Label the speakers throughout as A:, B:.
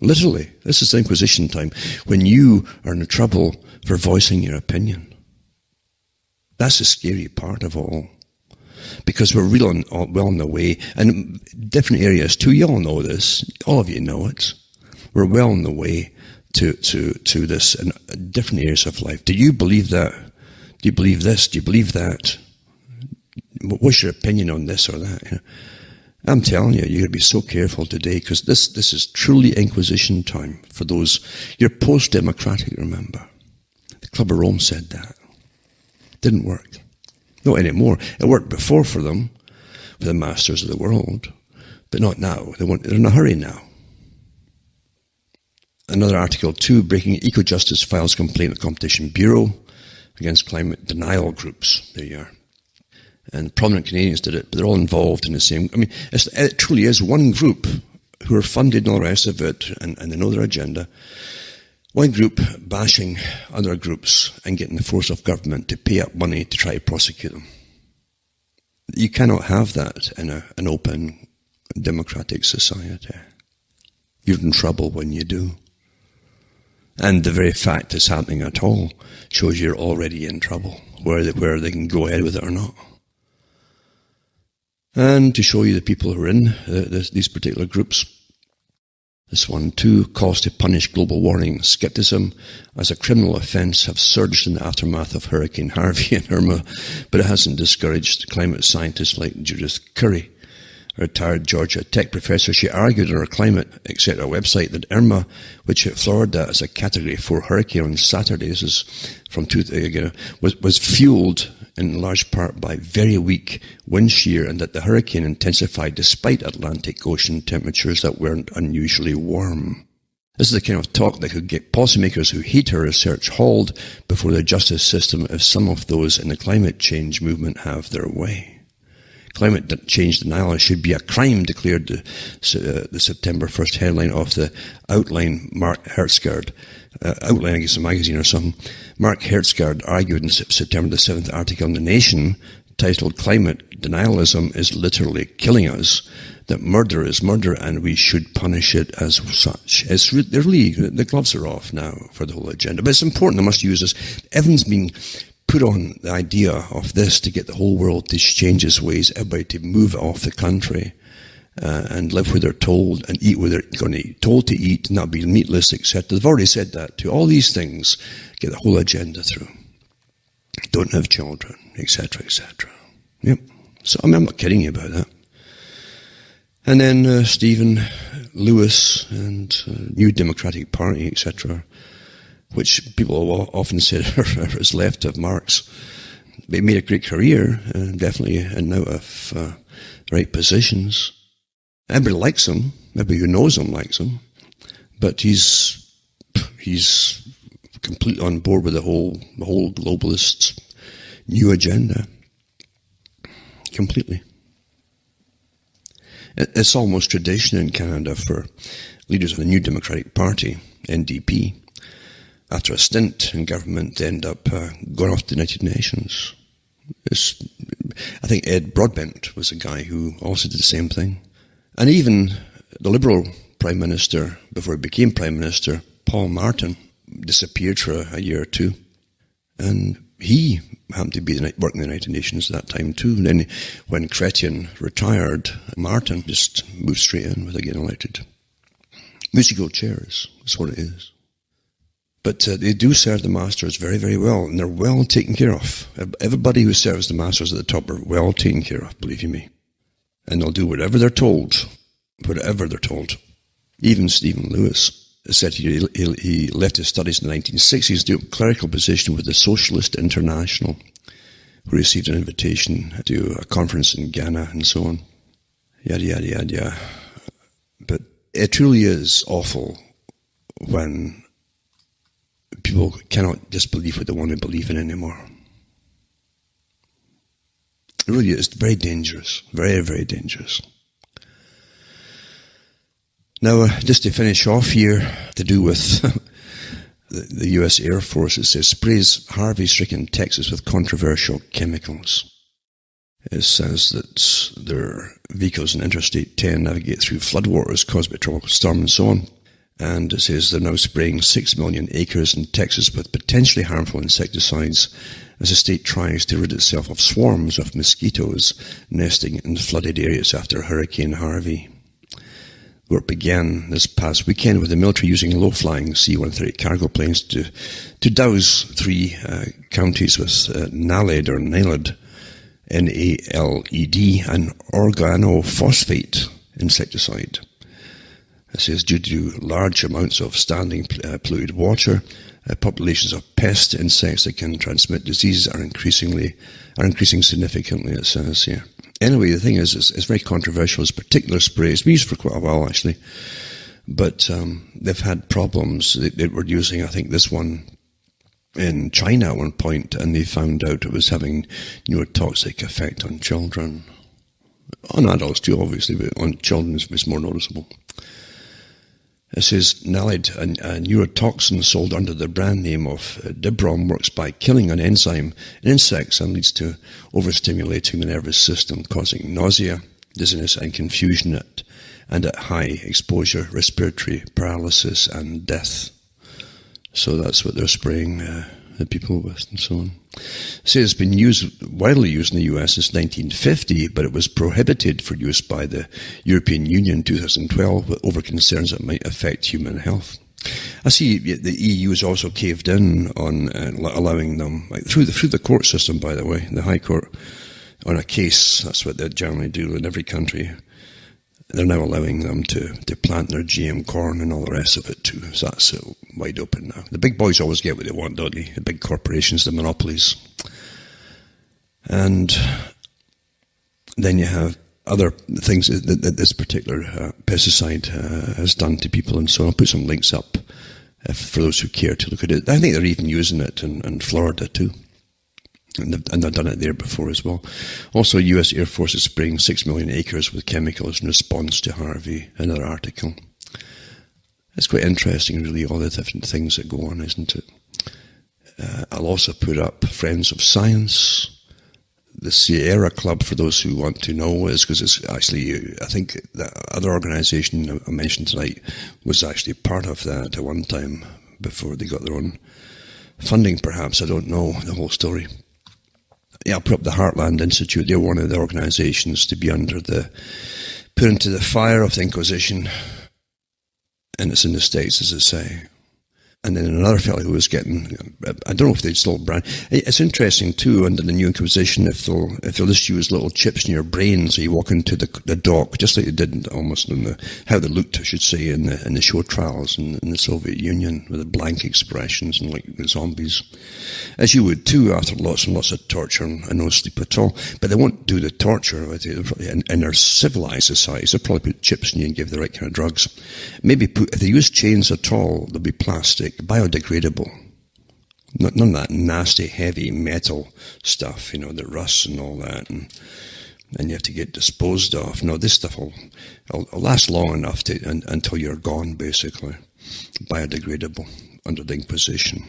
A: Literally, this is the Inquisition time, when you are in trouble for voicing your opinion. That's the scary part of all. Because we're well on the way, and different areas too. You all know this. All of you know it. We're well on the way to this in different areas of life. Do you believe that? Do you believe this? Do you believe that? What's your opinion on this or that? You know? I'm telling you, you're going to be so careful today, because this is truly Inquisition time for those. You're post-democratic, remember. The Club of Rome said that. Didn't work. Not anymore. It worked before for them, for the masters of the world, but not now. They're in a hurry now. Another article, 2, breaking Eco-Justice files complaint at the Competition Bureau against climate denial groups. There you are. And prominent Canadians did it, but they're all involved in the same. I mean, it truly is one group who are funded and all the rest of it, and they know their agenda. One group bashing other groups and getting the force of government to pay up money to try to prosecute them. You cannot have that in an open, democratic society. You're in trouble when you do. And the very fact it's happening at all shows you're already in trouble, where they can go ahead with it or not. And to show you the people who are in these particular groups, this one too, calls to punish global warming skepticism as a criminal offence have surged in the aftermath of Hurricane Harvey and Irma, but it hasn't discouraged climate scientists like Judith Curry, a retired Georgia Tech professor. She argued on her Climate Etc. website that Irma, which hit Florida as a Category 4 hurricane on Saturday, this is from was fueled in large part by very weak wind shear, and that the hurricane intensified despite Atlantic Ocean temperatures that weren't unusually warm. This is the kind of talk that could get policymakers who hate her research hauled before the justice system if some of those in the climate change movement have their way. Climate change denial should be a crime, declared the September 1st headline of the Outline. Mark Hertzgaard, Outline, I guess, a magazine or something. Mark Hertzgaard argued in September the 7th article in The Nation, titled "Climate Denialism is Literally Killing Us," that murder is murder and we should punish it as such. It's really, the gloves are off now for the whole agenda. But it's important, I must use this. Everyone's been put on the idea of this to get the whole world to change its ways, everybody to move off the country and live where they're told and eat where they're going to eat, told to eat, not be meatless, etc. They've already said that too. All these things get the whole agenda through. Don't have children, etc., etc. Yep. So I'm not kidding you about that. And then Stephen Lewis and New Democratic Party, etc., which people often said is left of Marx. They made a great career, definitely, and now of the right positions. Everybody likes him. Everybody who knows him likes him. But he's completely on board with the whole globalist new agenda. Completely. It's almost tradition in Canada for leaders of the New Democratic Party, NDP, after a stint in government, they end up going off to the United Nations. I think Ed Broadbent was a guy who also did the same thing. And even the Liberal Prime Minister, before he became Prime Minister, Paul Martin, disappeared for a year or two. And he happened to be working in the United Nations at that time too. And then when Chrétien retired, Martin just moved straight in without getting elected. Musical chairs, that's what it is. But they do serve the masters very, very well, and they're well taken care of. Everybody who serves the masters at the top are well taken care of, believe you me. And they'll do whatever they're told. Whatever they're told. Even Stephen Lewis said he left his studies in the 1960s to do a clerical position with the Socialist International, who received an invitation to a conference in Ghana and so on. Yada, yada, yada, yada. But it truly is awful when people cannot just believe what they want to believe in anymore. It really is very dangerous. Very, very dangerous. Now, just to finish off here, to do with the US Air Force, it says, sprays Harvey-stricken Texas with controversial chemicals. It says that their vehicles in Interstate 10 navigate through floodwaters caused by tropical storm and so on. And it says they're now spraying 6 million acres in Texas with potentially harmful insecticides as the state tries to rid itself of swarms of mosquitoes nesting in flooded areas after Hurricane Harvey. Work began this past weekend with the military using low-flying C-130 cargo planes to douse 3 counties with NALED, N-A-L-E-D, an organophosphate insecticide. It says due to large amounts of standing polluted water, populations of pest insects that can transmit diseases are increasing significantly, it says here. Anyway, the thing is, it's very controversial. This particular spray, it's been used for quite a while actually, but they've had problems. They were using, I think, this one in China at one point, and they found out it was having neurotoxic effect on children. On adults too, obviously, but on children it's more noticeable. It says NALED, a neurotoxin sold under the brand name of Dibrom, works by killing an enzyme in insects and leads to overstimulating the nervous system, causing nausea, dizziness and confusion and at high exposure, respiratory paralysis and death. So that's what they're spraying the people with and so on. It says it's been widely used in the US since 1950, but it was prohibited for use by the European Union in 2012 over concerns that might affect human health. I see the EU has also caved in on allowing them, through the court system, by the way, the High Court, on a case. That's what they generally do in every country. They're now allowing them to plant their GM corn and all the rest of it too. So that's wide open now. The big boys always get what they want, don't they? The big corporations, the monopolies. And then you have other things that this particular pesticide has done to people and so on. I'll put some links up for those who care to look at it. I think they're even using it in Florida too. And they've done it there before as well. Also, US Air Force is spraying 6 million acres with chemicals in response to Harvey, another article. It's quite interesting, really, all the different things that go on, isn't it? I'll also put up Friends of Science. The Sierra Club, for those who want to know, is because it's actually, I think the other organisation I mentioned tonight was actually part of that at one time before they got their own funding, perhaps. I don't know the whole story. Yeah, I'll put up the Heartland Institute. They're one of the organisations to be put into the fire of the Inquisition. And it's in the States, as I say. And then another fellow who was getting, I don't know if they'd still brand. It's interesting too, under the new Inquisition, if they'll just use little chips in your brain, so you walk into the dock, just like they did almost in how they looked, I should say, in the show trials in the Soviet Union, with the blank expressions and like the zombies, as you would too after lots and lots of torture and no sleep at all. But they won't do the torture with you. In their civilized societies, they'll probably put chips in you and give the right kind of drugs. Maybe if they use chains at all, they'll be plastic. Biodegradable. None of that nasty, heavy metal stuff, that rusts and all that, and you have to get disposed of. No, this stuff will last long enough until you're gone, basically. Biodegradable under the Inquisition.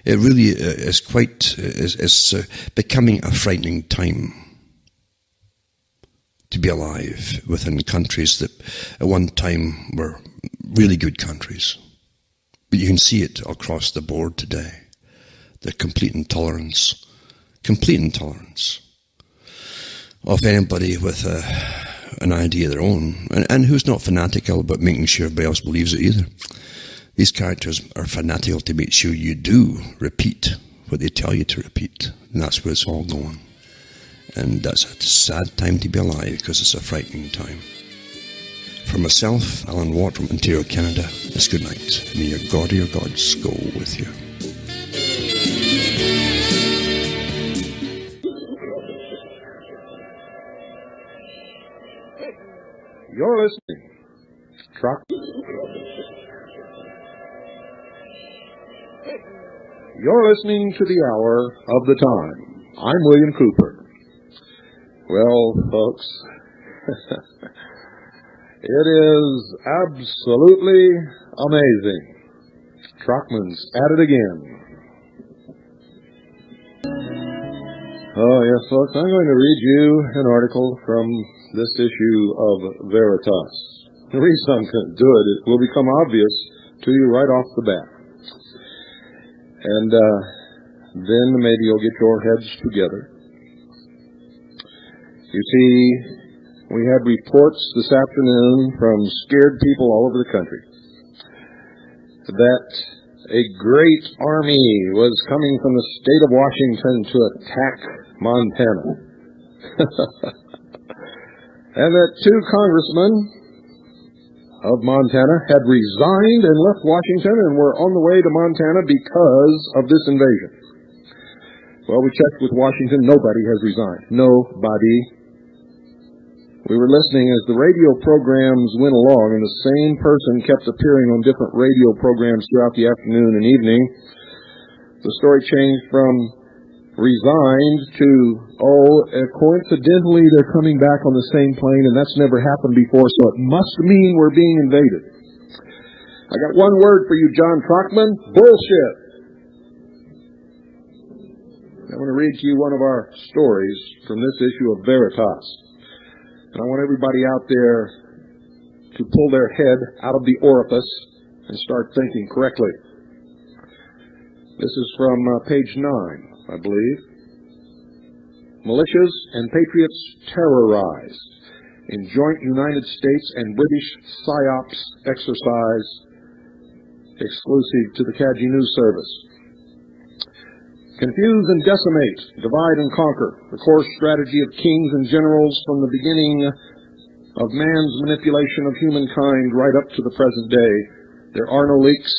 A: It really is it's becoming a frightening time to be alive within countries that at one time were really good countries. But you can see it across the board today. The complete intolerance of anybody with an idea of their own, and who's not fanatical about making sure everybody else believes it either. These characters are fanatical to make sure you do repeat what they tell you to repeat, and that's where it's all going. And that's a sad time to be alive, because it's a frightening time. For myself, Alan Watt from Ontario, Canada, it's good night. May your God or your gods go with you.
B: You're listening. Truck. You're listening to the hour of the time. I'm William Cooper. Well, folks, it is absolutely amazing. Trockman's at it again. Oh, yes, folks, I'm going to read you an article from this issue of Veritas. The reason I'm going to do it, it will become obvious to you right off the bat. And then maybe you'll get your heads together. You see, we had reports this afternoon from scared people all over the country that a great army was coming from the state of Washington to attack Montana. And that 2 congressmen of Montana had resigned and left Washington and were on the way to Montana because of this invasion. Well, we checked with Washington. Nobody has resigned. Nobody. We were listening as the radio programs went along, and the same person kept appearing on different radio programs throughout the afternoon and evening. The story changed from resigned to, coincidentally they're coming back on the same plane, and that's never happened before, so it must mean we're being invaded. I got one word for you, John Trockman: bullshit. I want to read to you one of our stories from this issue of Veritas. And I want everybody out there to pull their head out of the orifice and start thinking correctly. This is from page 9, I believe. Militias and patriots terrorized in joint United States and British PSYOPs exercise exclusive to the Kaji News Service. Confuse and decimate, divide and conquer, the core strategy of kings and generals from the beginning of man's manipulation of humankind right up to the present day. There are no leaks,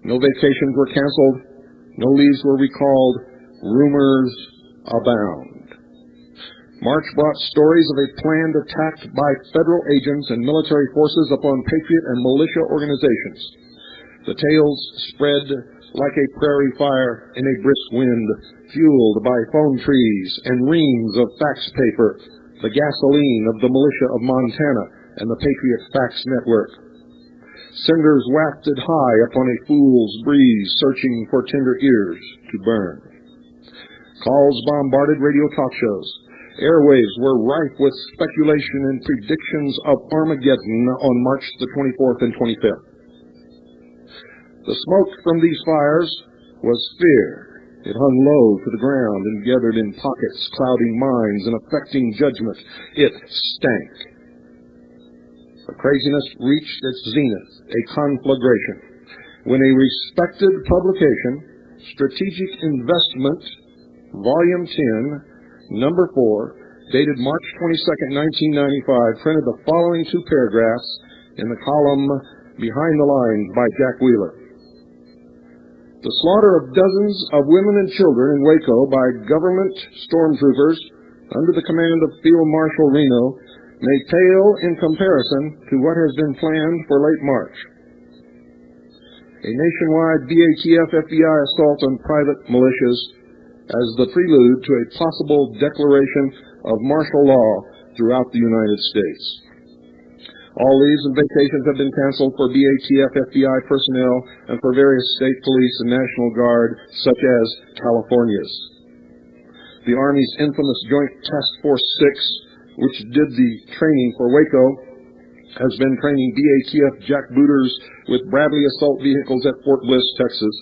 B: no vacations were canceled, no leaves were recalled, rumors abound. March brought stories of a planned attack by federal agents and military forces upon patriot and militia organizations. The tales spread like a prairie fire in a brisk wind, fueled by phone trees and reams of fax paper, the gasoline of the militia of Montana and the Patriot Fax Network. Cinders wafted high upon a fool's breeze, searching for tender ears to burn. Calls bombarded radio talk shows. Airwaves were rife with speculation and predictions of Armageddon on March the 24th and 25th. The smoke from these fires was fear. It hung low to the ground and gathered in pockets, clouding minds and affecting judgment. It stank. The craziness reached its zenith, a conflagration, when a respected publication, Strategic Investment, Volume 10, Number 4, dated March 22nd, 1995, printed the following 2 paragraphs in the column Behind the Lines by Jack Wheeler. The slaughter of dozens of women and children in Waco by government stormtroopers under the command of Field Marshal Reno may pale in comparison to what has been planned for late March. A nationwide BATF-FBI assault on private militias as the prelude to a possible declaration of martial law throughout the United States. All leaves and vacations have been canceled for BATF FBI personnel and for various state police and National Guard, such as California's. The Army's infamous Joint Task Force 6, which did the training for Waco, has been training BATF jackbooters with Bradley assault vehicles at Fort Bliss, Texas.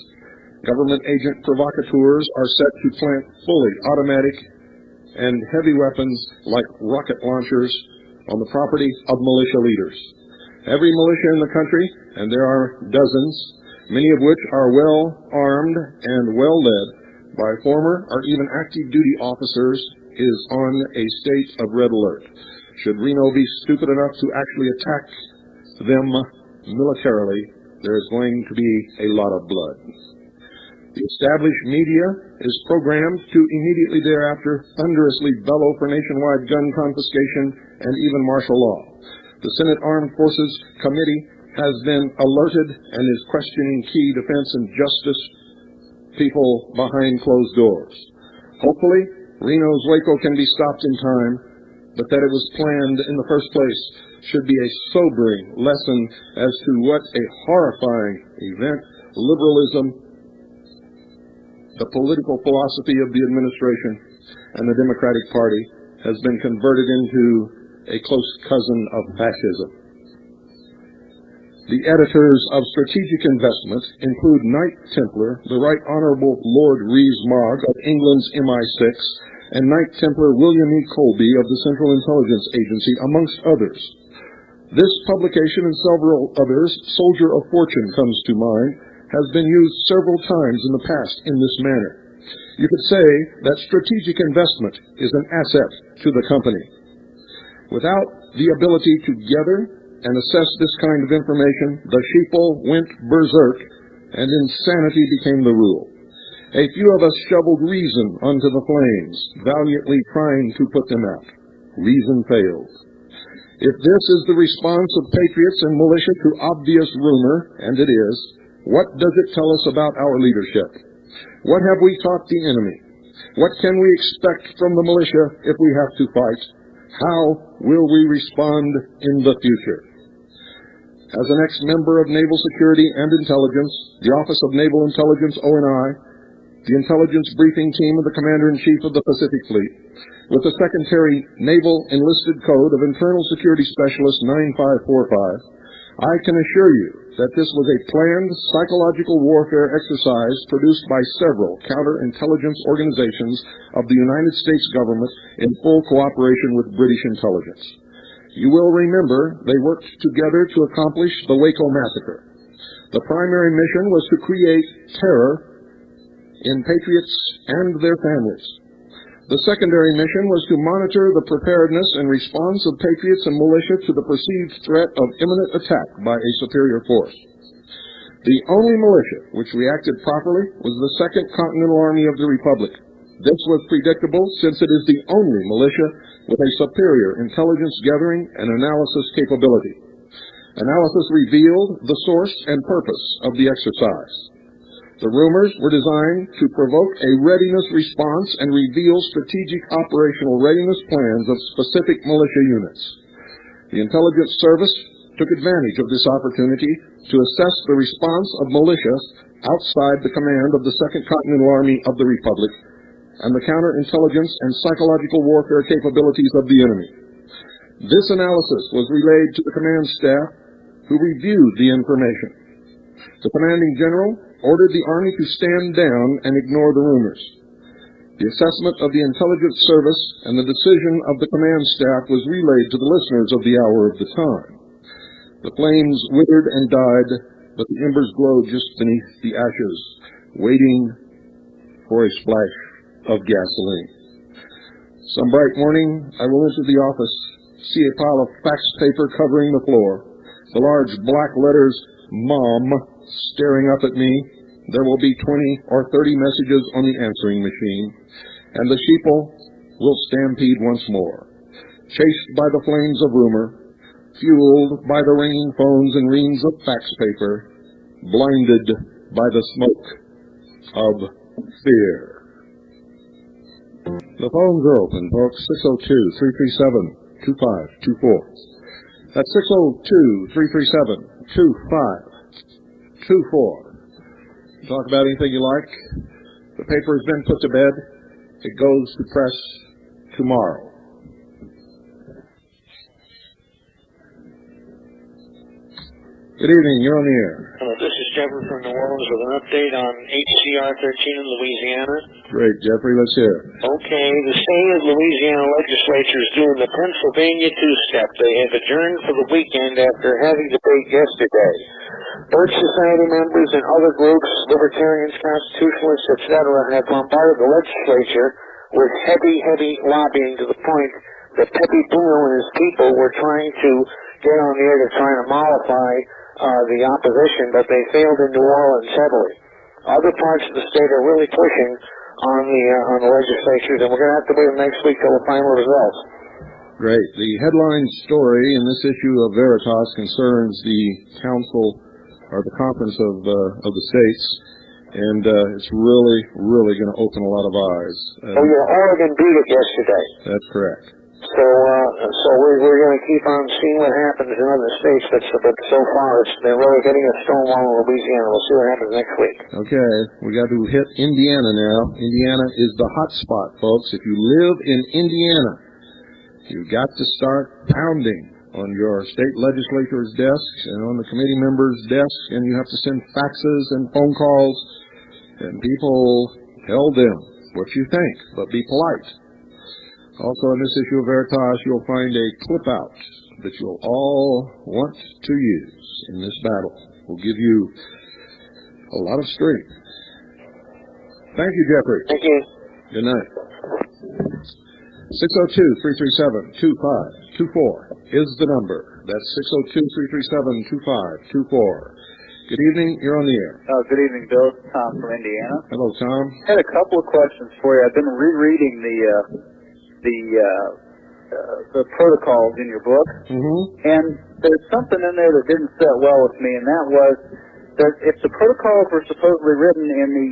B: Government agent provocateurs are set to plant fully automatic and heavy weapons like rocket launchers on the property of militia leaders. Every militia in the country, and there are dozens, many of which are well armed and well led by former or even active duty officers, is on a state of red alert. Should Reno be stupid enough to actually attack them militarily, there is going to be a lot of blood. The established media is programmed to immediately thereafter thunderously bellow for nationwide gun confiscation and even martial law. The Senate Armed Forces Committee has been alerted and is questioning key defense and justice people behind closed doors. Hopefully, Reno's Waco can be stopped in time, but that it was planned in the first place should be a sobering lesson as to what a horrifying event liberalism, the political philosophy of the administration, and the Democratic Party has been converted into a close cousin of fascism. The editors of Strategic Investment include Knight Templar, the Right Honorable Lord Rees-Mogg of England's MI6, and Knight Templar William E. Colby of the Central Intelligence Agency, amongst others. This publication and several others, Soldier of Fortune comes to mind, has been used several times in the past in this manner. You could say that strategic investment is an asset to the company. Without the ability to gather and assess this kind of information, the sheeple went berserk, and insanity became the rule. A few of us shoveled reason onto the flames, valiantly trying to put them out. Reason failed. If this is the response of patriots and militia to obvious rumor, and it is, what does it tell us about our leadership? What have we taught the enemy? What can we expect from the militia if we have to fight? How will we respond in the future? As an ex-member of Naval Security and Intelligence, the Office of Naval Intelligence, ONI, the Intelligence Briefing Team of the Commander-in-Chief of the Pacific Fleet, with the Secretary Naval Enlisted Code of Internal Security Specialist 9545, I can assure you that this was a planned psychological warfare exercise produced by several counterintelligence organizations of the United States government in full cooperation with British intelligence. You will remember they worked together to accomplish the Waco Massacre. The primary mission was to create terror in patriots and their families. The secondary mission was to monitor the preparedness and response of patriots and militia to the perceived threat of imminent attack by a superior force. The only militia which reacted properly was the Second Continental Army of the Republic. This was predictable since it is the only militia with a superior intelligence gathering and analysis capability. Analysis revealed the source and purpose of the exercise. The rumors were designed to provoke a readiness response and reveal strategic operational readiness plans of specific militia units. The intelligence service took advantage of this opportunity to assess the response of militia outside the command of the Second Continental Army of the Republic and the counterintelligence and psychological warfare capabilities of the enemy. This analysis was relayed to the command staff, who reviewed the information. The commanding general ordered the Army to stand down and ignore the rumors. The assessment of the intelligence service and the decision of the command staff was relayed to the listeners of the hour of the time. The flames withered and died, but the embers glowed just beneath the ashes, waiting for a splash of gasoline. Some bright morning, I will enter the office, see a pile of fax paper covering the floor, the large black letters, Mom, staring up at me. There will be 20 or 30 messages on the answering machine, and the sheeple will stampede once more, chased by the flames of rumor, fueled by the ringing phones and reams of fax paper, blinded by the smoke of fear. The phones are open, folks. 602-337-2524. That's 602-337-2524. Talk about anything you like. The paper has been put to bed. It goes to press tomorrow. Good evening. You're on the air.
C: This is Jeffrey from New Orleans with an update on HCR 13 in Louisiana.
B: Great, Jeffrey. Let's hear it.
C: Okay. The state of Louisiana legislature is doing the Pennsylvania two-step. They have adjourned for the weekend after a heavy debate yesterday. Birch Society members and other groups, libertarians, constitutionalists, etc., have bombarded the legislature with heavy lobbying to the point that Pepe Bruno and his people were trying to get on the air to try to mollify the opposition, but they failed in New Orleans heavily. Other parts of the state are really pushing on the legislatures, and we're going to have to wait next week till the final results.
B: Great. The headline story in this issue of Veritas concerns the council or the conference of the states, and it's really going to open a lot of eyes.
C: Oregon beat it yesterday.
B: That's correct.
C: So we're going to keep on seeing what happens in other states, but so far they're really hitting a stone wall in Louisiana. We'll see what happens next week.
B: Okay, we got to hit Indiana now. Indiana is the hot spot, folks. If you live in Indiana, you've got to start pounding on your state legislature's desks and on the committee members' desks, and you have to send faxes and phone calls, and people tell them what you think, but be polite. Also, in this issue of Veritas, you'll find a clip-out that you'll all want to use in this battle. Will give you a lot of strength. Thank you, Jeffrey.
C: Thank you.
B: Good night. 602-337-2524 is the number. That's 602-337-2524. Good evening. You're on the air.
D: Good evening, Bill. It's Tom from Indiana.
B: Hello, Tom.
D: I had a couple of questions for you. I've been rereading the protocols in your book, and there's something in there that didn't sit well with me, and that was that if the protocols were supposedly written in the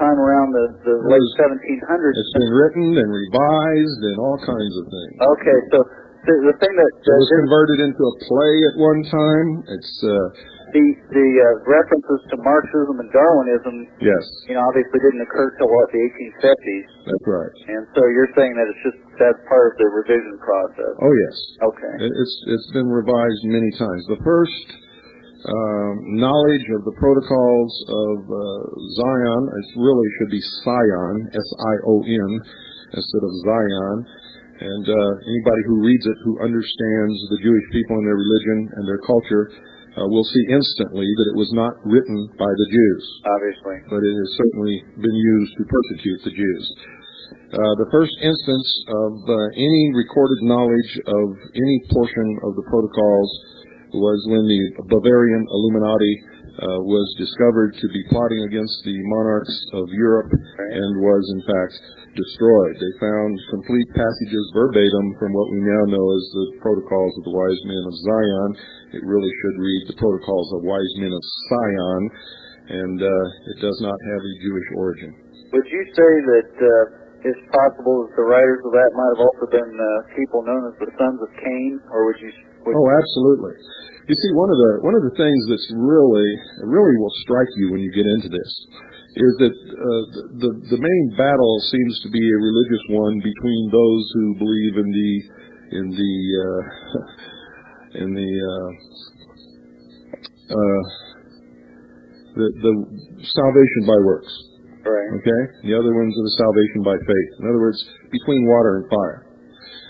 D: time around the late 1700s.
B: It's been written and revised and all kinds of things.
D: Okay, so the thing that
B: it was converted into a play at one time. It's
D: the references to Marxism and Darwinism.
B: Yes.
D: Obviously didn't occur till the 1850s.
B: That's right.
D: And so you're saying that that's part of the revision process.
B: Oh yes.
D: Okay.
B: It's been revised many times. The first knowledge of the protocols of Zion, it really should be Sion, S-I-O-N, instead of Zion. And anybody who reads it, who understands the Jewish people and their religion and their culture, will see instantly that it was not written by the Jews.
D: Obviously.
B: But it has certainly been used to persecute the Jews. The first instance of any recorded knowledge of any portion of the protocols was when the Bavarian Illuminati was discovered to be plotting against the monarchs of Europe and was in fact destroyed. They found complete passages verbatim from what we now know as the Protocols of the Wise Men of Zion. It really should read the Protocols of Wise Men of Sion, and it does not have a Jewish origin.
D: Would you say that it's possible that the writers of that might have also been people known as the sons of Cain, or would you?
B: Oh, absolutely. You see, one of the things that's really will strike you when you get into this is that the main battle seems to be a religious one between those who believe in the salvation by works.
D: Right.
B: Okay? The other ones are the salvation by faith. In other words, between water and fire.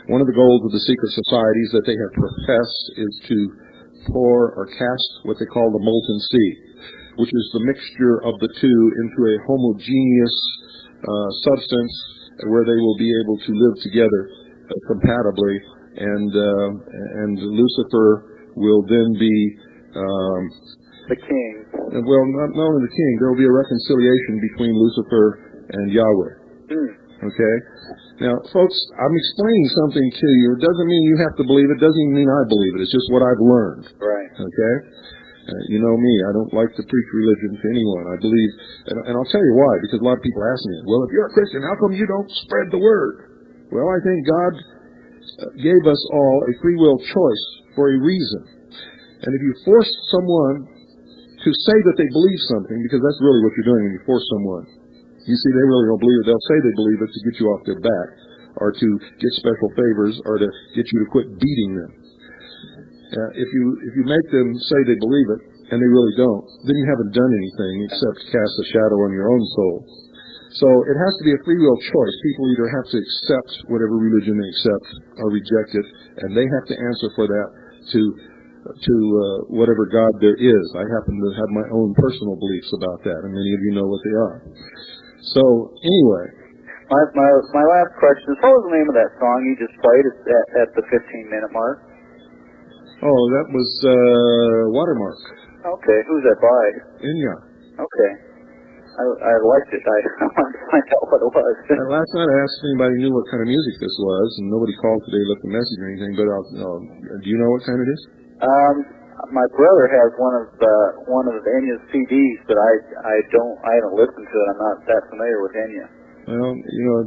B: One of the goals of the secret societies that they have professed is to pour or cast what they call the molten sea, which is the mixture of the two into a homogeneous substance where they will be able to live together compatibly, and Lucifer will then be
D: the king.
B: Well, not only the king, there will be a reconciliation between Lucifer and Yahweh. Okay? Now, folks, I'm explaining something to you. It doesn't mean you have to believe it. It doesn't even mean I believe it. It's just what I've learned.
D: Right.
B: Okay? You know me. I don't like to preach religion to anyone. I believe, and I'll tell you why, because a lot of people ask me, well, if you're a Christian, how come you don't spread the word? Well, I think God gave us all a free will choice for a reason. And if you force someone to say that they believe something, because that's really what you're doing when you force someone. You see, they really don't believe it. They'll say they believe it to get you off their back, or to get special favors, or to get you to quit beating them. If you make them say they believe it, and they really don't, then you haven't done anything except cast a shadow on your own soul. So it has to be a free will choice. People either have to accept whatever religion they accept or reject it, and they have to answer for that to whatever God there is. I happen to have my own personal beliefs about that, and many of you know what they are. So, anyway.
D: My last question is, what was the name of that song you just played at the 15-minute mark?
B: Oh, that was Watermark.
D: Okay, who's that by?
B: Inya.
D: Okay. I liked it. I wanted to find out what it was.
B: Last night I asked if anybody knew what kind of music this was, and nobody called today, left a message or anything, but do you know what kind it is?
D: My brother has one of Enya's CDs, but I haven't listened to it. I'm not that familiar with Enya.
B: Well, you know,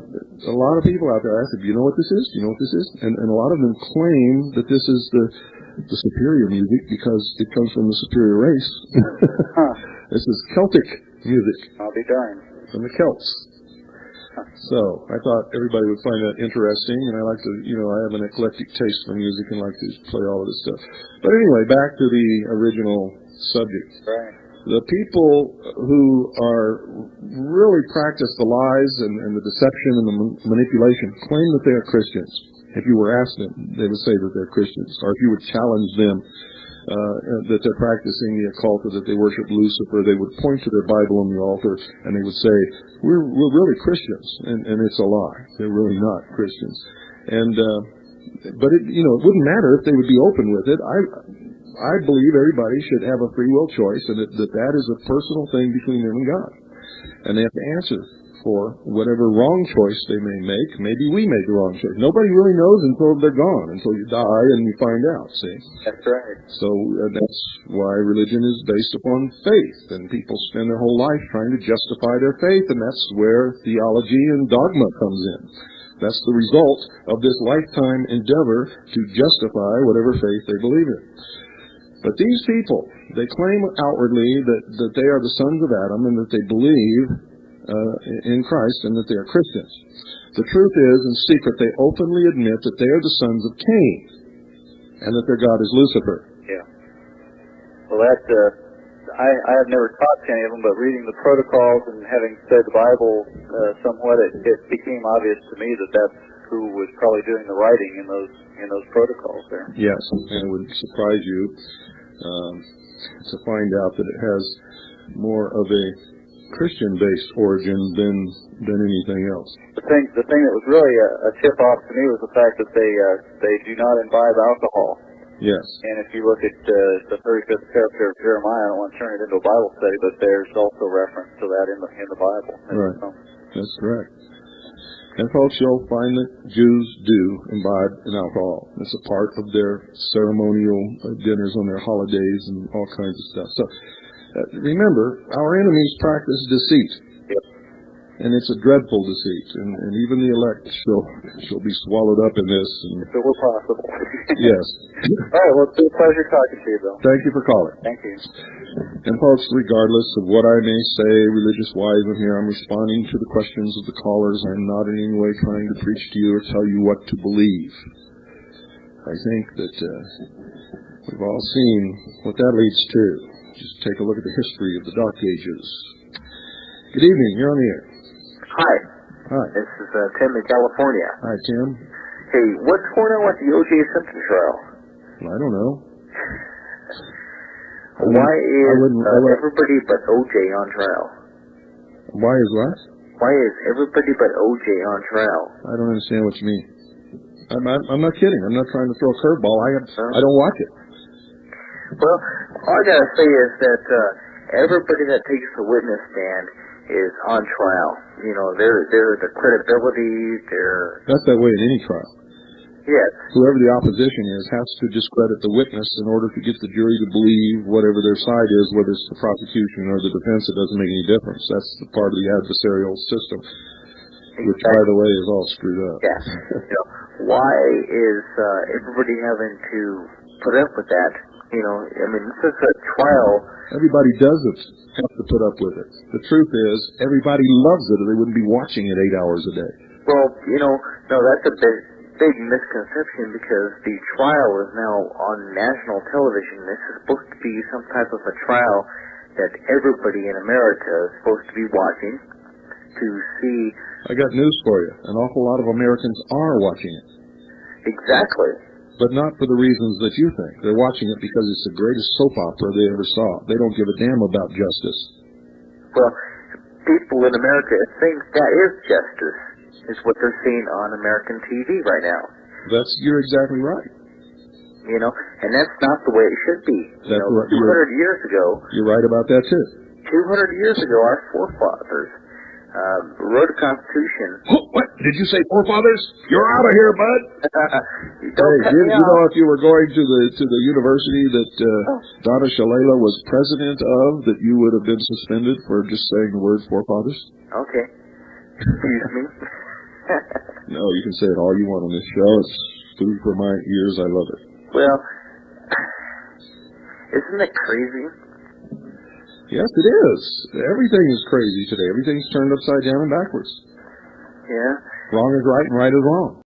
B: a lot of people out there, I said, do you know what this is? Do you know what this is? And a lot of them claim that this is the superior music because it comes from the superior race. This is Celtic music.
D: I'll be darned.
B: From the Celts. So I thought everybody would find that interesting, and I like to, I have an eclectic taste for music and like to play all of this stuff. But anyway, back to the original subject.
D: Right.
B: The people who really practice the lies and the deception and the manipulation claim that they are Christians. If you were asked them, they would say that they're Christians. Or if you would challenge them that they're practicing the occult or that they worship Lucifer, they would point to their Bible on the altar and they would say, we're really Christians. And it's a lie. They're really not Christians. But it wouldn't matter if they would be open with it. I believe everybody should have a free will choice, and that is a personal thing between them and God. And they have to answer for whatever wrong choice they may make. Maybe we made the wrong choice. Nobody really knows until they're gone, until you die and you find out, see?
D: That's right.
B: So that's why religion is based upon faith, and people spend their whole life trying to justify their faith, and that's where theology and dogma comes in. That's the result of this lifetime endeavor to justify whatever faith they believe in. But these people, they claim outwardly that they are the sons of Adam and that they believe in Christ and that they are Christians. The truth is, in secret, they openly admit that they are the sons of Cain and that their God is Lucifer.
D: Yeah. Well, I have never taught to any of them, but reading the protocols and having studied the Bible somewhat, it became obvious to me that that's who was probably doing the writing in those protocols there.
B: Yes, and it would surprise you to find out that it has more of a Christian-based origin than anything else.
D: The thing that was really a tip-off to me was the fact that they do not imbibe alcohol.
B: Yes.
D: And if you look at the 35th chapter of Jeremiah, I don't want to turn it into a Bible study, but there's also reference to that in the Bible.
B: Right. That's correct. And folks, you'll find that Jews do imbibe in alcohol. It's a part of their ceremonial dinners on their holidays and all kinds of stuff. So remember, our enemies practice deceit.
D: Yep.
B: And it's a dreadful deceit. And even the elect shall be swallowed up in this. And
D: if it were possible.
B: Yes.
D: All right, well, it's been a pleasure talking to you, Bill.
B: Thank you for calling.
D: Thank you.
B: And folks, regardless of what I may say religious-wise in here, I'm responding to the questions of the callers. I'm not in any way trying to preach to you or tell you what to believe. I think that we've all seen what that leads to. Just take a look at the history of the Dark Ages. Good evening. You're on the air.
E: Hi.
B: Hi.
E: This is Tim in California.
B: Hi, Tim.
E: Hey, what's going on with the O.J. Simpson trial?
B: I don't know.
E: Why is everybody but O.J. on trial?
B: Why is what?
E: Why is everybody but O.J. on trial?
B: I don't understand what you mean. I'm not kidding. I'm not trying to throw a curveball. I don't watch it.
E: Well, all I gotta say is that everybody that takes the witness stand is on trial. You know, they're the credibility.
B: That's that way in any trial.
E: Yes.
B: Whoever the opposition is has to discredit the witness in order to get the jury to believe whatever their side is, whether it's the prosecution or the defense. It doesn't make any difference. That's the part of the adversarial system, which, by the way, is all screwed up.
E: Yes. You know, why is everybody having to put up with that? You know, I mean, this is a trial.
B: Everybody doesn't have to put up with it. The truth is, everybody loves it, or they wouldn't be watching it 8 hours a day.
E: Well, you know, no, that's a big misconception, because the trial is now on national television. This is supposed to be some type of a trial that everybody in America is supposed to be watching to see.
B: I got news for you. An awful lot of Americans are watching it.
E: Exactly.
B: But not for the reasons that you think. They're watching it because it's the greatest soap opera they ever saw. They don't give a damn about justice.
E: Well, people in America think that is justice, is what they're seeing on American TV right now.
B: You're exactly right.
E: You know, and that's not the way it should be. You know, 200 years ago...
B: You're right about that, too.
E: 200 years ago, our forefathers wrote a constitution.
B: What? Did you say forefathers? You're out of here, bud.
E: You
B: know, if you were going to the university that Donna Shalala was president of, that you would have been suspended for just saying the word forefathers?
E: Okay. Excuse me.
B: No, you can say it all you want on this show. It's food for my ears. I love it.
E: Well, isn't it crazy?
B: Yes, it is. Everything is crazy today. Everything's turned upside down and backwards.
E: Yeah.
B: Wrong is right and right is wrong.